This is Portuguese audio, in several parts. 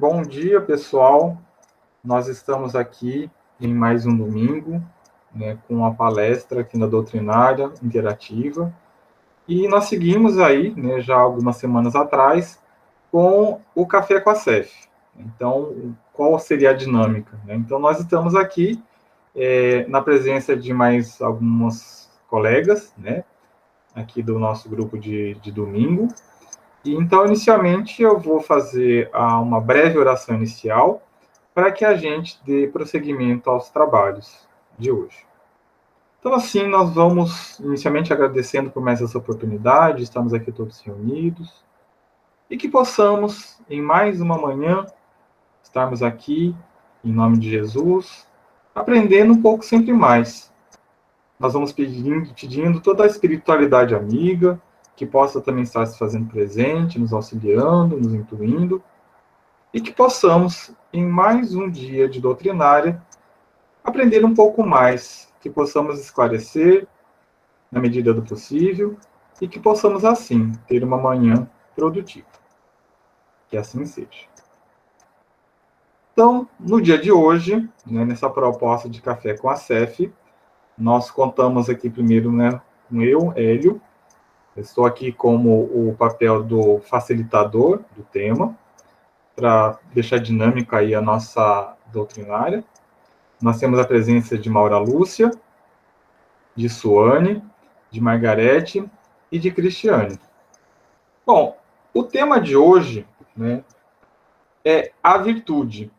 Bom dia, pessoal. Nós estamos aqui em mais um domingo, né, com uma palestra aqui na Doutrinária Interativa. E nós seguimos aí, né, já algumas semanas atrás, com o Café com a CEF. Então, qual seria a dinâmica? Né? Então, nós estamos aqui na presença de mais algumas colegas, né, aqui do nosso grupo de domingo. E, então, inicialmente, eu vou fazer uma breve oração inicial para que a gente dê prosseguimento aos trabalhos de hoje. Então, assim, nós vamos inicialmente agradecendo por mais essa oportunidade, estamos aqui todos reunidos, e que possamos, em mais uma manhã, estarmos aqui, em nome de Jesus, aprendendo um pouco sempre mais. Nós vamos pedindo toda a espiritualidade amiga, que possa também estar se fazendo presente, nos auxiliando, nos intuindo, e que possamos, em mais um dia de doutrinária, aprender um pouco mais, que possamos esclarecer na medida do possível e que possamos, assim, ter uma manhã produtiva. Que assim seja. Então, no dia de hoje, né, nessa proposta de Café com a CEF, nós contamos aqui primeiro, né, com eu, Hélio. Eu estou aqui como o papel do facilitador do tema, para deixar dinâmica aí a nossa doutrinária. Nós temos a presença de Maura Lúcia, de Suane, de Margarete e de Cristiane. Bom, o tema de hoje, né, é a virtude.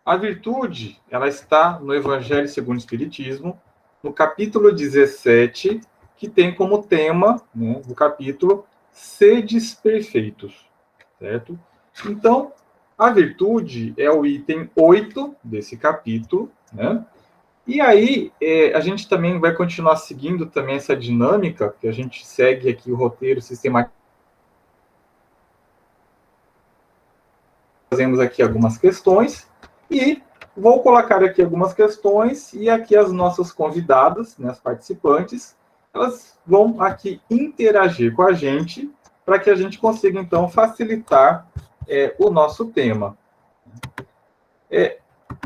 A virtude, ela está no Evangelho segundo o Espiritismo, no capítulo 17, que tem como tema, né, do capítulo, Sedes Perfeitos, certo? Então, a virtude é o item 8 desse capítulo, né? E aí, a gente também vai continuar seguindo também essa dinâmica, que a gente segue aqui o roteiro sistemático. Fazemos aqui algumas questões, e vou colocar aqui algumas questões, e aqui as nossas convidadas, né, as participantes, elas vão aqui interagir com a gente, para que a gente consiga, então, facilitar o nosso tema.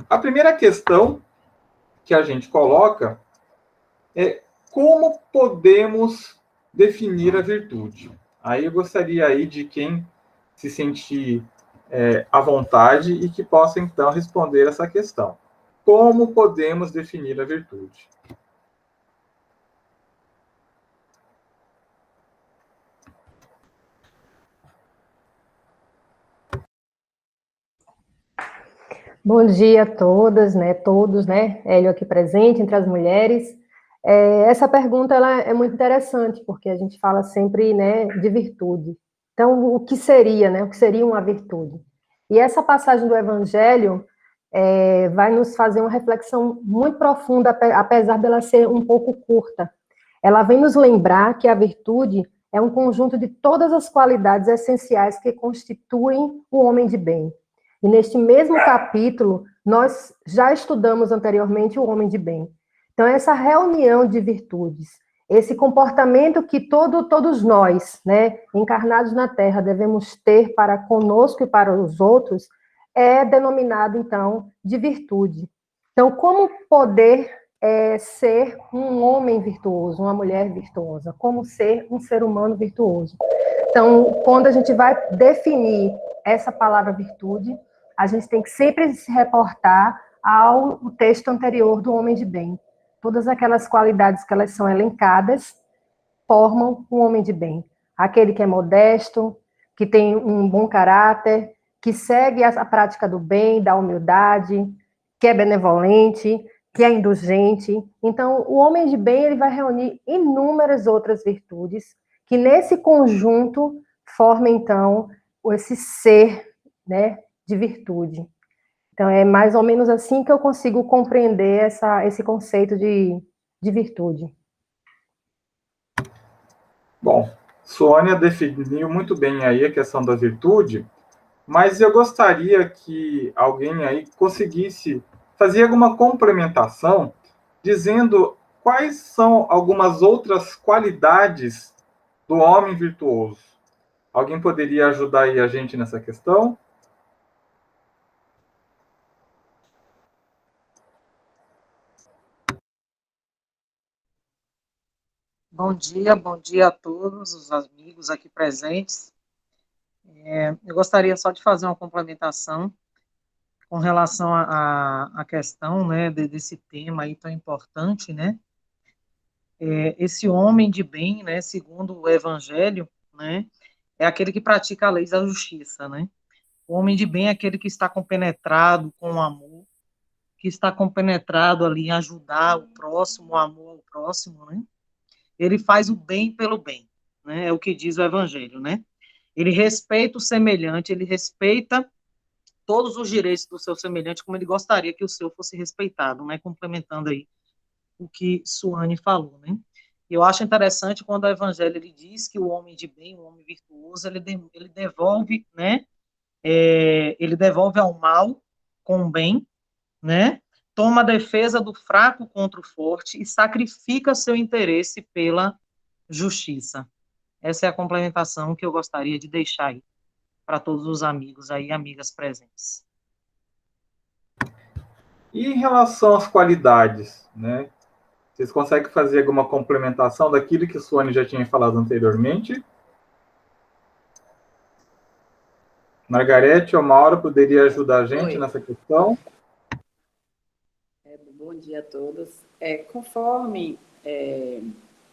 A primeira questão que a gente coloca é como podemos definir a virtude. Aí eu gostaria aí de quem se sentir à vontade e que possa, então, responder essa questão. Como podemos definir a virtude? Bom dia a todas, né, todos, né, Hélio aqui presente, entre as mulheres. Essa pergunta ela é muito interessante, porque a gente fala sempre, né, de virtude. Então, o que seria, né, o que seria uma virtude? E essa passagem do Evangelho vai nos fazer uma reflexão muito profunda, apesar dela ser um pouco curta. Ela vem nos lembrar que a virtude é um conjunto de todas as qualidades essenciais que constituem o homem de bem. E neste mesmo capítulo, nós já estudamos anteriormente o homem de bem. Então, essa reunião de virtudes, esse comportamento que todos nós, né, encarnados na Terra, devemos ter para conosco e para os outros, é denominado, então, de virtude. Então, como poder ser um homem virtuoso, uma mulher virtuosa? Como ser um ser humano virtuoso? Então, quando a gente vai definir essa palavra virtude, a gente tem que sempre se reportar ao texto anterior do homem de bem. Todas aquelas qualidades que elas são elencadas formam um homem de bem. Aquele que é modesto, que tem um bom caráter, que segue a prática do bem, da humildade, que é benevolente, que é indulgente. Então, o homem de bem ele vai reunir inúmeras outras virtudes que nesse conjunto forma, então, esse ser, né, de virtude. Então, é mais ou menos assim que eu consigo compreender esse conceito de virtude. Bom, Sônia definiu muito bem aí a questão da virtude, mas eu gostaria que alguém aí conseguisse fazer alguma complementação, dizendo quais são algumas outras qualidades do homem virtuoso. Alguém poderia ajudar aí a gente nessa questão? Bom dia a todos os amigos aqui presentes. Eu gostaria só de fazer uma complementação com relação à questão, né, desse tema aí tão importante, né? Esse homem de bem, né, segundo o Evangelho, né, é aquele que pratica a lei da justiça, né? O homem de bem é aquele que está compenetrado com o amor, que está compenetrado ali em ajudar o próximo, o amor ao próximo, né? Ele faz o bem pelo bem, né? É o que diz o Evangelho, né? Ele respeita o semelhante, ele respeita todos os direitos do seu semelhante, como ele gostaria que o seu fosse respeitado, né? Complementando aí o que Suane falou, né? Eu acho interessante quando o Evangelho ele diz que o homem de bem, o homem virtuoso, ele devolve, né? Ele devolve ao mal com o bem, né? Toma a defesa do fraco contra o forte e sacrifica seu interesse pela justiça. Essa é a complementação que eu gostaria de deixar aí para todos os amigos aí, amigas presentes. E em relação às qualidades, né? Vocês conseguem fazer alguma complementação daquilo que a Suane já tinha falado anteriormente? Margarete ou Maura poderia ajudar a gente nessa questão? Bom dia a todos. Conforme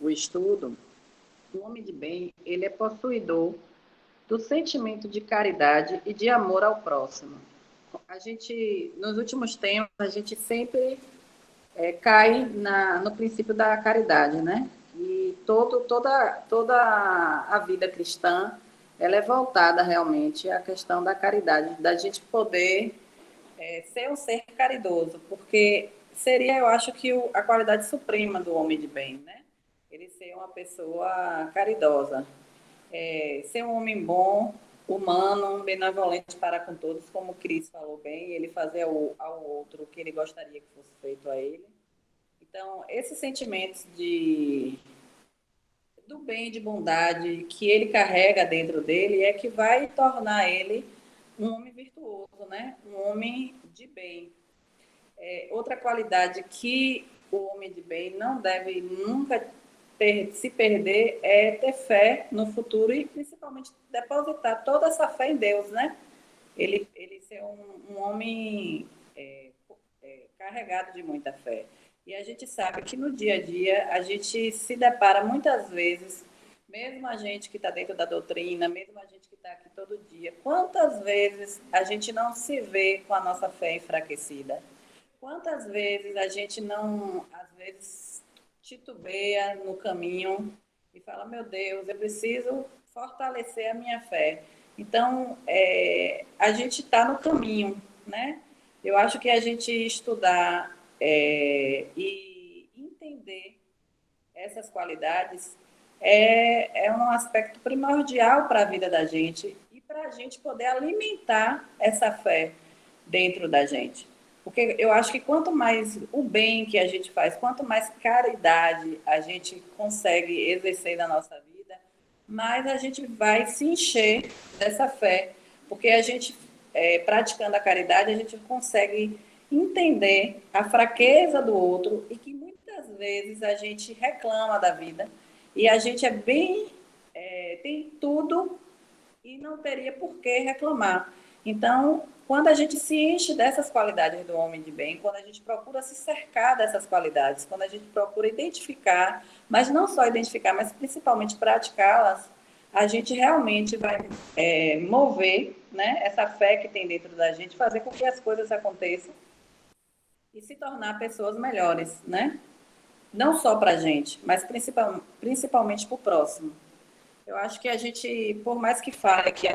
o estudo, o homem de bem, ele é possuidor do sentimento de caridade e de amor ao próximo. Nos últimos tempos, a gente sempre cai no princípio da caridade, né? E toda a vida cristã, ela é voltada realmente à questão da caridade, da gente poder ser um ser caridoso, porque seria, eu acho, que a qualidade suprema do homem de bem, né? Ele ser uma pessoa caridosa, ser um homem bom, humano, benevolente para com todos, como o Cris falou bem, ele fazer ao outro o que ele gostaria que fosse feito a ele. Então, esses sentimentos do bem e de bondade que ele carrega dentro dele é que vai tornar ele um homem virtuoso, né? Um homem de bem. Outra qualidade que o homem de bem não deve nunca se perder é ter fé no futuro e principalmente depositar toda essa fé em Deus, né? Ele ser um homem carregado de muita fé. E a gente sabe que no dia a dia a gente se depara muitas vezes, mesmo a gente que está dentro da doutrina, mesmo a gente que está aqui todo dia, quantas vezes a gente não se vê com a nossa fé enfraquecida? Quantas vezes a gente não, às vezes, titubeia no caminho e fala, meu Deus, eu preciso fortalecer a minha fé. Então, a gente está no caminho, né? Eu acho que a gente estudar e entender essas qualidades é um aspecto primordial para a vida da gente e para a gente poder alimentar essa fé dentro da gente. Porque eu acho que quanto mais o bem que a gente faz, quanto mais caridade a gente consegue exercer na nossa vida, mais a gente vai se encher dessa fé. Porque a gente, praticando a caridade, a gente consegue entender a fraqueza do outro e que muitas vezes a gente reclama da vida e a gente tem tudo e não teria por que reclamar. Então, quando a gente se enche dessas qualidades do homem de bem, quando a gente procura se cercar dessas qualidades, quando a gente procura identificar, mas não só identificar, mas principalmente praticá-las, a gente realmente vai mover, né, essa fé que tem dentro da gente, fazer com que as coisas aconteçam e se tornar pessoas melhores, né? Não só para a gente, mas principalmente para o próximo. Eu acho que a gente, por mais que fale aqui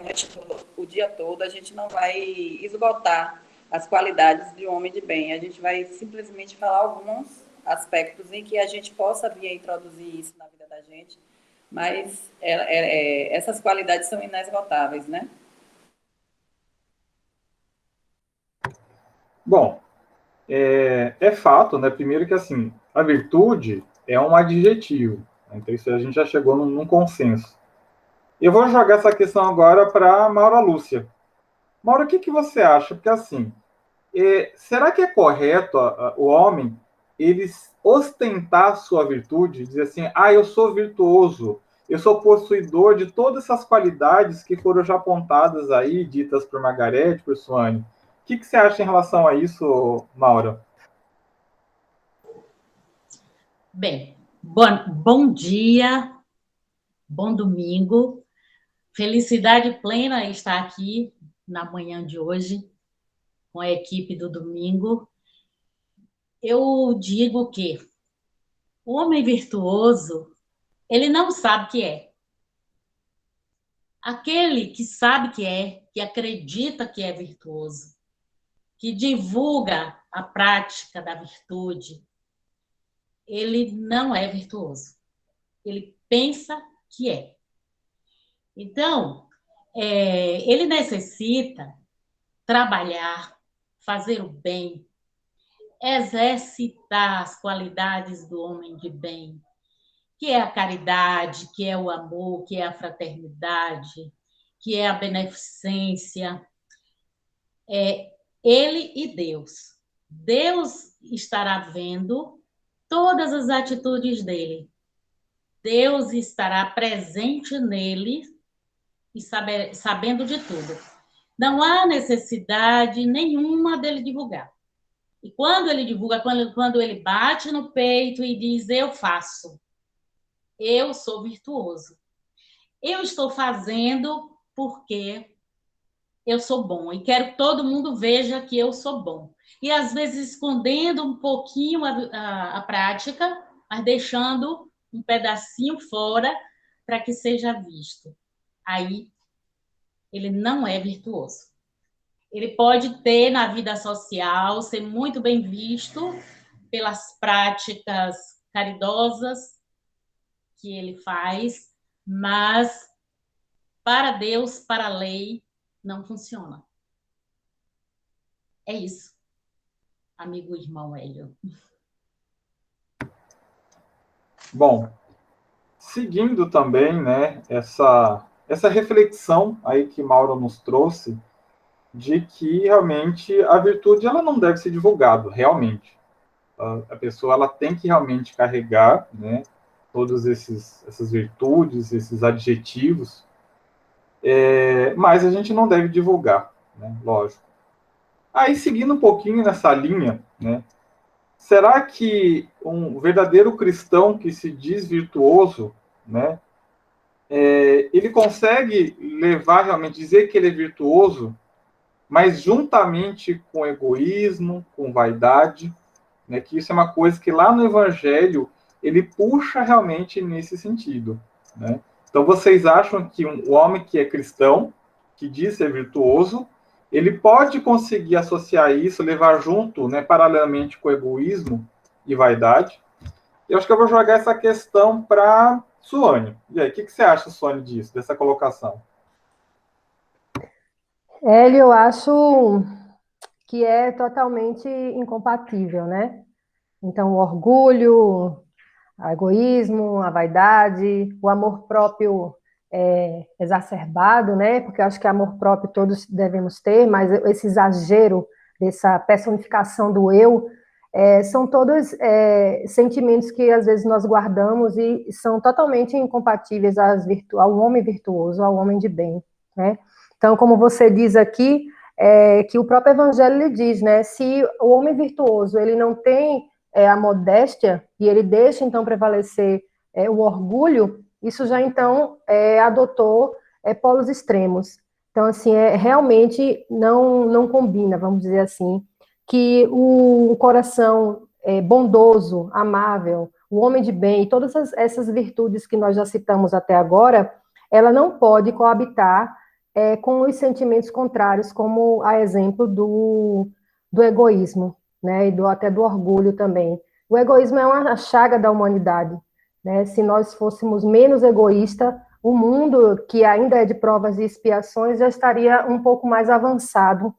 o dia todo, a gente não vai esgotar as qualidades de um homem de bem. A gente vai simplesmente falar alguns aspectos em que a gente possa vir a introduzir isso na vida da gente, mas essas qualidades são inesgotáveis, né? Bom, é fato, né? Primeiro que assim, a virtude é um adjetivo. Né? Então isso a gente já chegou num consenso. Eu vou jogar essa questão agora para Maura Lúcia. Maura, o que você acha? Porque assim, será que é correto o homem ele ostentar sua virtude, dizer assim, eu sou virtuoso, eu sou possuidor de todas essas qualidades que foram já apontadas aí, ditas por Margarete, por Suane. O que você acha em relação a isso, Maura? Bem, bom dia, bom domingo. Felicidade plena estar aqui na manhã de hoje com a equipe do domingo. Eu digo que o homem virtuoso, ele não sabe que é. Aquele que sabe que é, que acredita que é virtuoso, que divulga a prática da virtude, ele não é virtuoso. Ele pensa que é. Então, ele necessita trabalhar, fazer o bem, exercitar as qualidades do homem de bem, que é a caridade, que é o amor, que é a fraternidade, que é a beneficência. Ele e Deus. Deus estará vendo todas as atitudes dele. Deus estará presente nele e sabendo de tudo. Não há necessidade nenhuma dele divulgar. E quando ele divulga, quando ele bate no peito e diz, eu faço, eu sou virtuoso. Eu estou fazendo porque eu sou bom e quero que todo mundo veja que eu sou bom. E, às vezes, escondendo um pouquinho a prática, mas deixando um pedacinho fora para que seja visto. Aí, ele não é virtuoso. Ele pode ter na vida social, ser muito bem visto pelas práticas caridosas que ele faz, mas para Deus, para a lei, não funciona. É isso, amigo irmão Hélio. Bom, seguindo também, né, essa reflexão aí que Mauro nos trouxe, de que realmente a virtude ela não deve ser divulgada, realmente. A pessoa ela tem que realmente carregar, né, todas essas virtudes, esses adjetivos, mas a gente não deve divulgar, né, lógico. Aí, seguindo um pouquinho nessa linha, né, será que um verdadeiro cristão que se diz virtuoso, né, ele consegue levar realmente, dizer que ele é virtuoso, mas juntamente com egoísmo, com vaidade, né, que isso é uma coisa que lá no Evangelho ele puxa realmente nesse sentido, né? Então vocês acham que um homem que é cristão, que diz ser virtuoso, ele pode conseguir associar isso, levar junto, né, paralelamente com egoísmo e vaidade? Eu acho que eu vou jogar essa questão para Suane. E aí, o que você acha, Suane, disso, dessa colocação? Hélio, eu acho que é totalmente incompatível, né? Então, o orgulho, o egoísmo, a vaidade, o amor próprio exacerbado, né? Porque eu acho que amor próprio todos devemos ter, mas esse exagero dessa personificação do eu são todos sentimentos que às vezes nós guardamos e são totalmente incompatíveis ao homem virtuoso, ao homem de bem, né? Então, como você diz aqui, que o próprio Evangelho lhe diz, né? Se o homem virtuoso ele não tem a modéstia e ele deixa então prevalecer o orgulho, isso já então adotou polos extremos. Então, assim, realmente não combina, vamos dizer assim, que o coração bondoso, amável, o homem de bem, e todas essas virtudes que nós já citamos até agora, ela não pode coabitar com os sentimentos contrários, como a exemplo do egoísmo, né, e até do orgulho também. O egoísmo é uma chaga da humanidade, né? Se nós fôssemos menos egoístas, o mundo, que ainda é de provas e expiações, já estaria um pouco mais avançado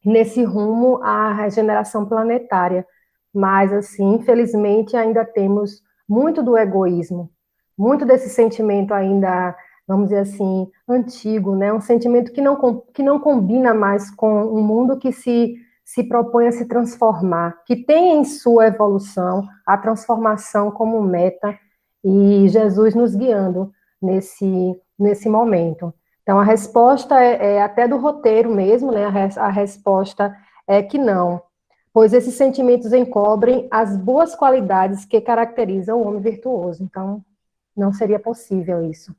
nesse rumo à regeneração planetária. Mas, assim, infelizmente, ainda temos muito do egoísmo, muito desse sentimento ainda, vamos dizer assim, antigo, né? Um sentimento que não combina mais com um mundo que se se propõe a se transformar, que tem em sua evolução a transformação como meta e Jesus nos guiando nesse momento. Então, a resposta é até do roteiro mesmo, né? A resposta é que não, pois esses sentimentos encobrem as boas qualidades que caracterizam o homem virtuoso. Então, não seria possível isso.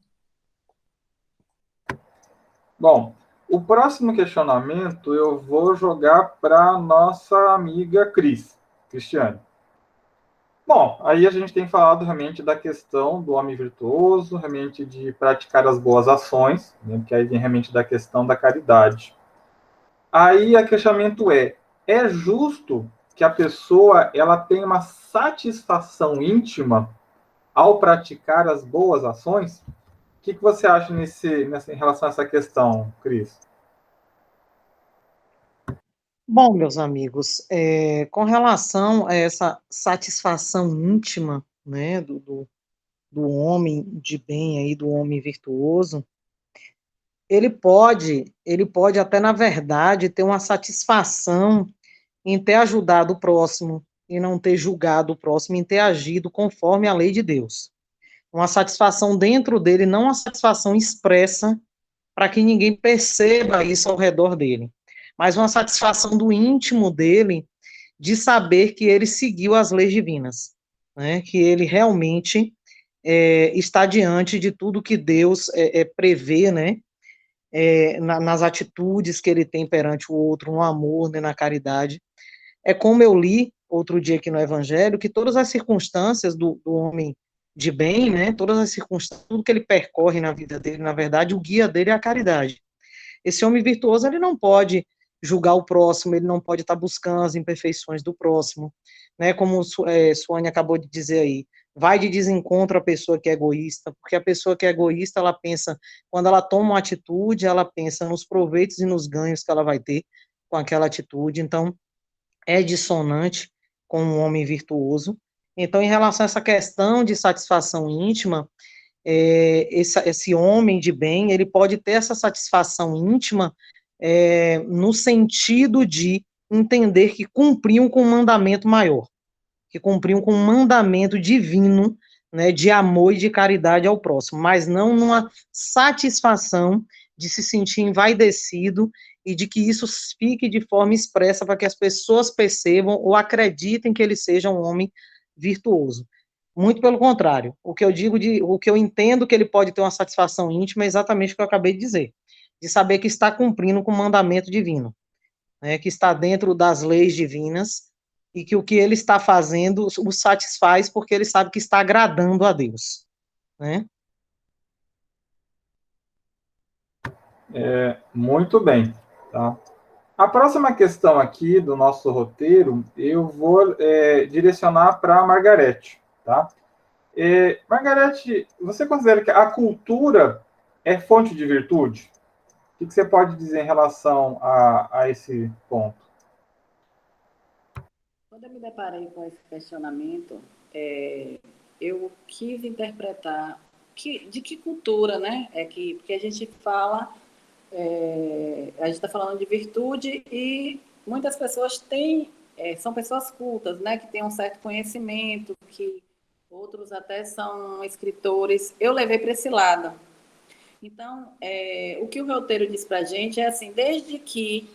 Bom, o próximo questionamento eu vou jogar para nossa amiga Cristiane. Bom, aí a gente tem falado realmente da questão do homem virtuoso, realmente de praticar as boas ações, né, que aí vem realmente da questão da caridade. Aí o questionamento é justo que a pessoa ela tenha uma satisfação íntima ao praticar as boas ações? O que você acha em relação a essa questão, Cris? Bom, meus amigos, com relação a essa satisfação íntima, né, do homem de bem aí, do homem virtuoso, ele pode até, na verdade, ter uma satisfação em ter ajudado o próximo, em não ter julgado o próximo, em ter agido conforme a lei de Deus. Uma satisfação dentro dele, não uma satisfação expressa para que ninguém perceba isso ao redor dele, mas uma satisfação do íntimo dele de saber que ele seguiu as leis divinas, né? Que ele realmente está diante de tudo que Deus prevê, né? Nas atitudes que ele tem perante o outro, no amor, né, na caridade. É como eu li outro dia aqui no Evangelho, que todas as circunstâncias do homem de bem, né, todas as circunstâncias, tudo que ele percorre na vida dele, na verdade, o guia dele é a caridade. Esse homem virtuoso, ele não pode julgar o próximo, ele não pode estar buscando as imperfeições do próximo, né, como Suane acabou de dizer aí, vai de desencontro à pessoa que é egoísta, porque a pessoa que é egoísta, ela pensa, quando ela toma uma atitude, ela pensa nos proveitos e nos ganhos que ela vai ter com aquela atitude, então, é dissonante com um homem virtuoso. Então, em relação a essa questão de satisfação íntima, esse homem de bem, ele pode ter essa satisfação íntima no sentido de entender que cumpriam com um mandamento maior, que cumpriam com um mandamento divino, né, de amor e de caridade ao próximo, mas não numa satisfação de se sentir envaidecido e de que isso fique de forma expressa para que as pessoas percebam ou acreditem que ele seja um homem virtuoso. Muito pelo contrário, o que eu entendo que ele pode ter uma satisfação íntima é exatamente o que eu acabei de dizer, de saber que está cumprindo com o mandamento divino, né, que está dentro das leis divinas e que o que ele está fazendo o satisfaz porque ele sabe que está agradando a Deus, né? Muito bem, tá? A próxima questão aqui do nosso roteiro, eu vou direcionar para a Margarete, tá? Margarete, você considera que a cultura é fonte de virtude? O que você pode dizer em relação a esse ponto? Quando eu me deparei com esse questionamento, eu quis interpretar de que cultura, né? Porque a gente fala, a gente está falando de virtude e muitas pessoas são pessoas cultas, né? Que têm um certo conhecimento, que outros até são escritores. Eu levei para esse lado. Então, o que o roteiro diz para a gente é assim, desde que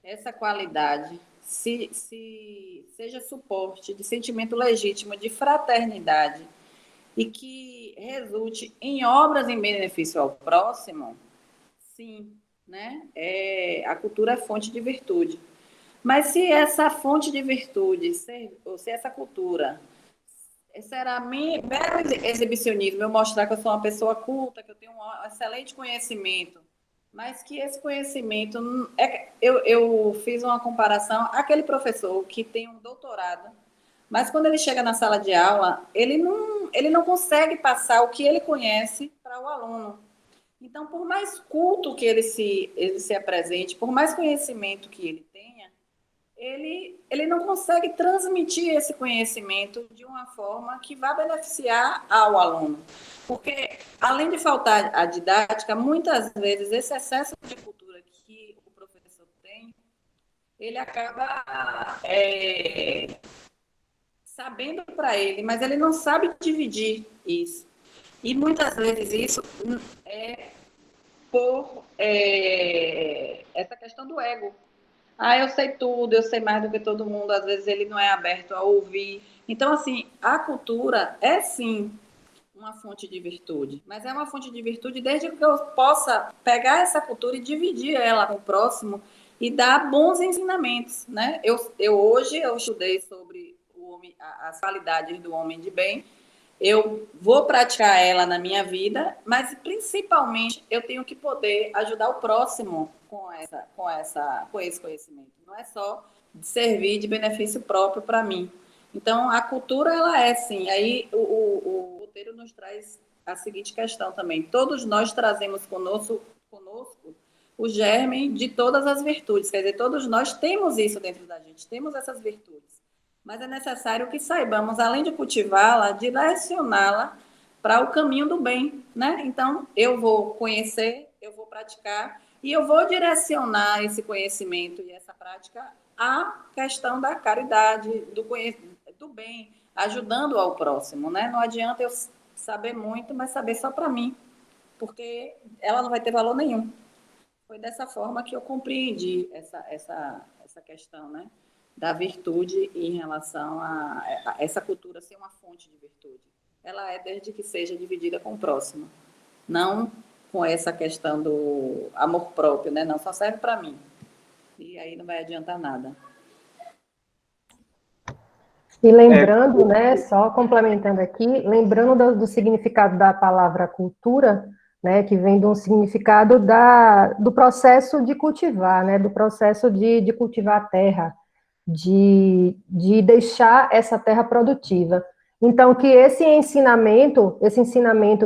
essa qualidade seja suporte de sentimento legítimo de fraternidade e que resulte em obras em benefício ao próximo, sim, né? A cultura é fonte de virtude. Mas se essa fonte de virtude, ou se essa cultura será mero exibicionismo, eu mostrar que eu sou uma pessoa culta, que eu tenho um excelente conhecimento, mas que esse conhecimento... Eu fiz uma comparação, aquele professor que tem um doutorado, mas quando ele chega na sala de aula, ele não consegue passar o que ele conhece para o aluno. Então, por mais culto que ele se apresente, por mais conhecimento que ele tenha, ele não consegue transmitir esse conhecimento de uma forma que vá beneficiar ao aluno. Porque, além de faltar a didática, muitas vezes esse excesso de cultura que o professor tem, ele acaba sabendo para ele, mas ele não sabe dividir isso. E muitas vezes isso é por essa questão do ego. Ah, eu sei tudo, eu sei mais do que todo mundo. Às vezes ele não é aberto a ouvir. Então, assim, a cultura é sim uma fonte de virtude, mas é uma fonte de virtude desde que eu possa pegar essa cultura e dividir ela com o próximo e dar bons ensinamentos, né? Hoje eu estudei sobre o homem, as qualidades do homem de bem. Eu vou praticar ela na minha vida, mas principalmente eu tenho que poder ajudar o próximo com esse conhecimento. Não é só de servir de benefício próprio para mim. Então, a cultura, ela é sim. Aí o roteiro nos traz a seguinte questão também. Todos nós trazemos conosco o germe de todas as virtudes. Quer dizer, todos nós temos isso dentro da gente, temos essas virtudes. Mas é necessário que saibamos, além de cultivá-la, direcioná-la para o caminho do bem, né? Então, eu vou conhecer, eu vou praticar e eu vou direcionar esse conhecimento e essa prática à questão da caridade, do bem, ajudando ao próximo, né? Não adianta eu saber muito, mas saber só para mim, porque ela não vai ter valor nenhum. Foi dessa forma que eu compreendi essa questão, né? Da virtude em relação a essa cultura ser uma fonte de virtude. Ela é desde que seja dividida com o próximo, não com essa questão do amor próprio, né? Não, só serve para mim. E aí não vai adiantar nada. E lembrando, né, só complementando aqui, lembrando do significado da palavra cultura, né, que vem de um significado do processo de cultivar, né, do processo de cultivar a terra, de deixar essa terra produtiva. Então, que esse ensinamento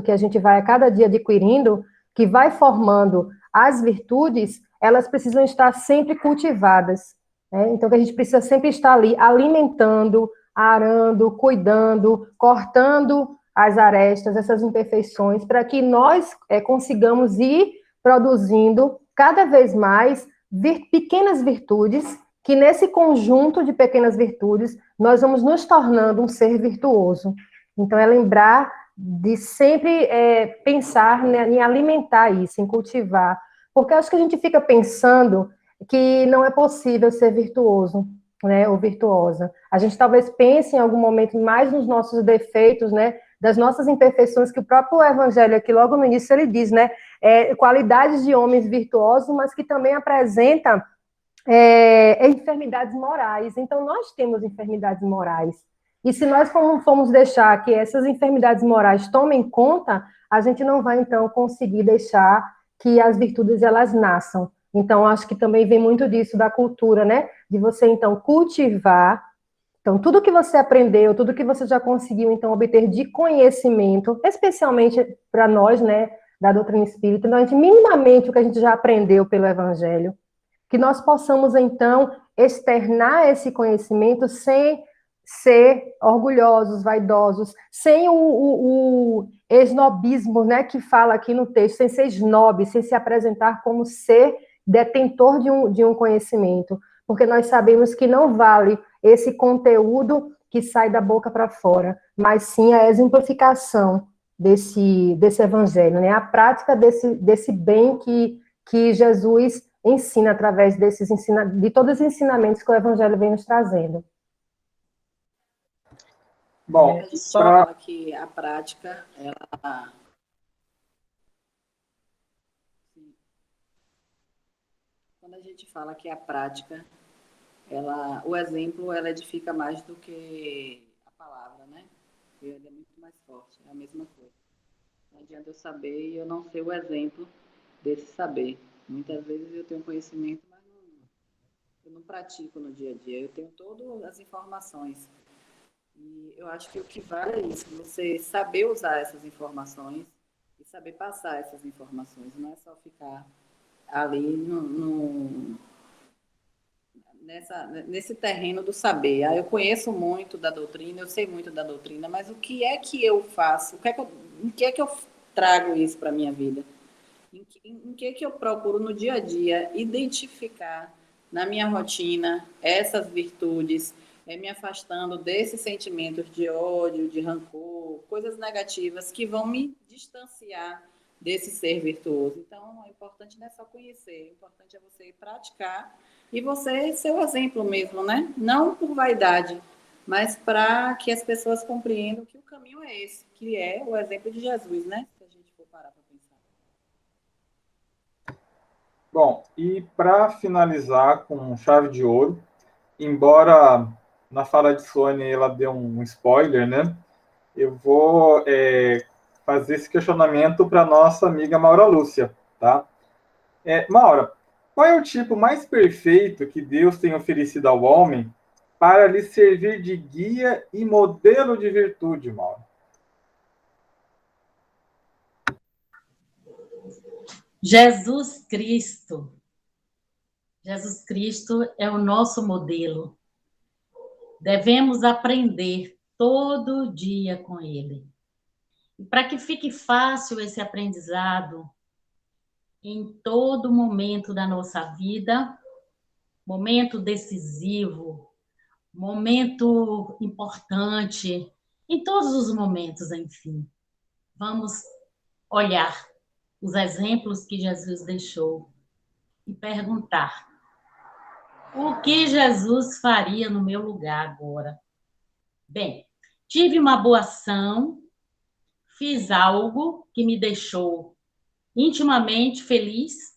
que a gente vai a cada dia adquirindo, que vai formando as virtudes, elas precisam estar sempre cultivadas, né? Então, que a gente precisa sempre estar ali alimentando, arando, cuidando, cortando as arestas, essas imperfeições, para que nós consigamos ir produzindo cada vez mais pequenas virtudes, que nesse conjunto de pequenas virtudes, nós vamos nos tornando um ser virtuoso. Então, é lembrar de sempre pensar, né, em alimentar isso, em cultivar, porque acho que a gente fica pensando que não é possível ser virtuoso, né, ou virtuosa. A gente talvez pense em algum momento mais nos nossos defeitos, né, das nossas imperfeições, que o próprio Evangelho aqui, logo no início, ele diz, né, qualidades de homens virtuosos, mas que também apresenta enfermidades morais. Então, nós temos enfermidades morais. E se nós formos deixar que essas enfermidades morais tomem conta, a gente não vai, então, conseguir deixar que as virtudes, elas nasçam. Então, acho que também vem muito disso da cultura, né? De você, então, cultivar. Então, tudo que você aprendeu, tudo que você já conseguiu, então, obter de conhecimento, especialmente para nós, né, da doutrina espírita, então, minimamente o que a gente já aprendeu pelo Evangelho, que nós possamos, então, externar esse conhecimento sem ser orgulhosos, vaidosos, sem o esnobismo, né, que fala aqui no texto, sem ser snob, sem se apresentar como ser detentor de um conhecimento, porque nós sabemos que não vale esse conteúdo que sai da boca para fora, mas sim a exemplificação desse evangelho, né, a prática desse bem que Jesus ensina através de todos os ensinamentos que o Evangelho vem nos trazendo. Bom, a gente fala que a prática, ela... Quando a gente fala que a prática, o exemplo, ela edifica mais do que a palavra, né? Ele é muito mais forte, é a mesma coisa. Não adianta eu saber e eu não ser o exemplo desse saber. Muitas vezes eu tenho conhecimento, mas eu não pratico no dia a dia. Eu tenho todas as informações. E eu acho que o que vale é isso, você saber usar essas informações e saber passar essas informações. Não é só ficar ali nesse terreno do saber. Eu conheço muito da doutrina, eu sei muito da doutrina, mas o que é que eu faço? Em que é que eu trago isso para a minha vida? Em que eu procuro no dia a dia identificar na minha rotina essas virtudes, me afastando desses sentimentos de ódio, de rancor, coisas negativas que vão me distanciar desse ser virtuoso. Então, o importante não é só conhecer, o importante é você praticar e você ser o exemplo mesmo, né? Não por vaidade, mas para que as pessoas compreendam que o caminho é esse, que é o exemplo de Jesus, né? Se a gente for parar para pensar. Bom, e para finalizar com chave de ouro, embora na fala de Sônia ela dê um spoiler, né? Eu vou fazer esse questionamento para nossa amiga Maura Lúcia, tá? Maura, qual é o tipo mais perfeito que Deus tem oferecido ao homem para lhe servir de guia e modelo de virtude, Maura? Jesus Cristo. Jesus Cristo é o nosso modelo. Devemos aprender todo dia com Ele. E para que fique fácil esse aprendizado, em todo momento da nossa vida, momento decisivo, momento importante, em todos os momentos, enfim, vamos olhar os exemplos que Jesus deixou e perguntar: o que Jesus faria no meu lugar agora? Bem, tive uma boa ação, fiz algo que me deixou intimamente feliz,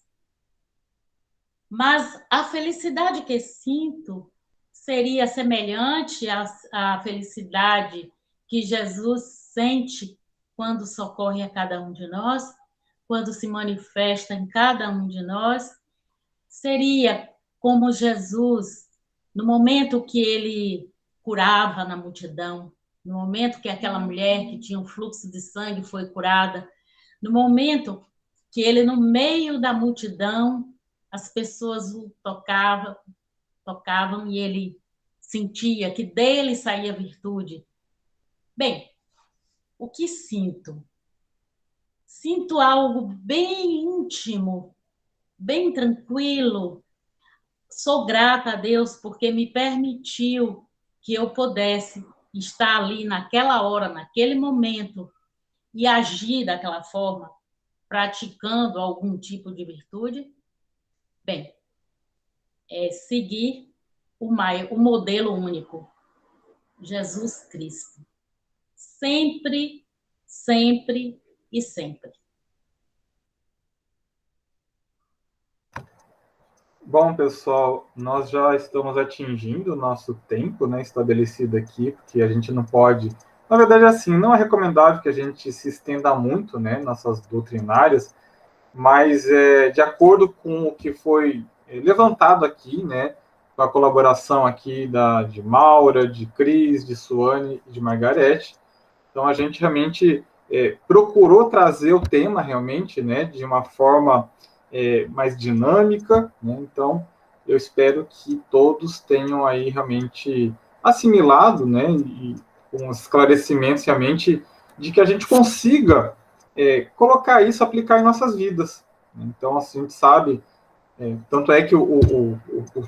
mas a felicidade que sinto seria semelhante à felicidade que Jesus sente quando socorre a cada um de nós, quando se manifesta em cada um de nós. Seria como Jesus, no momento que ele curava na multidão, no momento que aquela mulher que tinha um fluxo de sangue foi curada, no momento que ele, no meio da multidão, as pessoas o tocavam e ele sentia que dele saía virtude. Bem, o que sinto? Sinto algo bem íntimo, bem tranquilo. Sou grata a Deus porque me permitiu que eu pudesse estar ali naquela hora, naquele momento, e agir daquela forma, praticando algum tipo de virtude. Bem, seguir o modelo único, Jesus Cristo. Sempre, sempre e sempre. Bom, pessoal, nós já estamos atingindo o nosso tempo, né, estabelecido aqui, porque a gente não pode... Na verdade, assim, não é recomendável que a gente se estenda muito, né, nossas doutrinárias, mas de acordo com o que foi levantado aqui, né, com a colaboração aqui de Maura, de Cris, de Suane e de Margarete, então a gente realmente procurou trazer o tema realmente, né, de uma forma mais dinâmica, né? Então eu espero que todos tenham aí realmente assimilado, né, e com esclarecimentos realmente de que a gente consiga colocar isso, aplicar em nossas vidas. Então, assim, a gente sabe, tanto é que o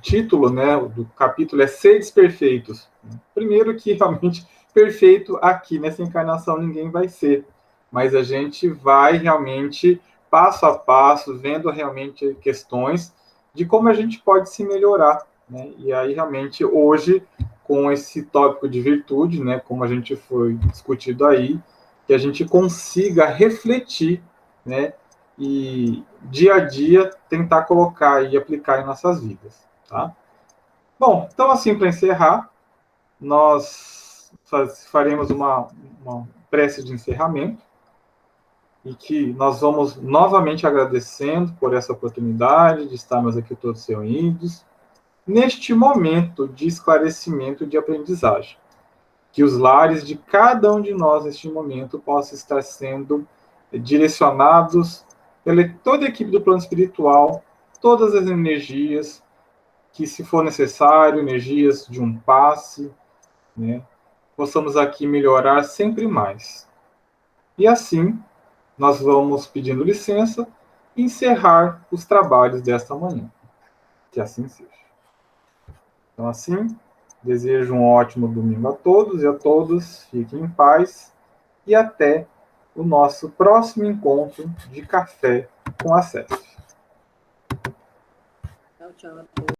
título, né, do capítulo é Seres Perfeitos. Primeiro que realmente perfeito aqui nessa encarnação ninguém vai ser, mas a gente vai realmente passo a passo, vendo realmente questões de como a gente pode se melhorar, né? E aí realmente hoje com esse tópico de virtude, né, como a gente foi discutido aí, que a gente consiga refletir, né, e dia a dia tentar colocar e aplicar em nossas vidas, tá? Bom, então assim, para encerrar, nós faremos uma prece de encerramento e que nós vamos novamente agradecendo por essa oportunidade de estarmos aqui todos reunidos neste momento de esclarecimento e de aprendizagem. Que os lares de cada um de nós neste momento possam estar sendo direcionados pela toda a equipe do plano espiritual, todas as energias que, se for necessário, energias de um passe, né, possamos aqui melhorar sempre mais. E assim, nós vamos pedindo licença e encerrar os trabalhos desta manhã. Que assim seja. Então, assim, desejo um ótimo domingo a todos e a todos. Fiquem em paz e até o nosso próximo encontro de Café com a CEF. Tchau, tchau.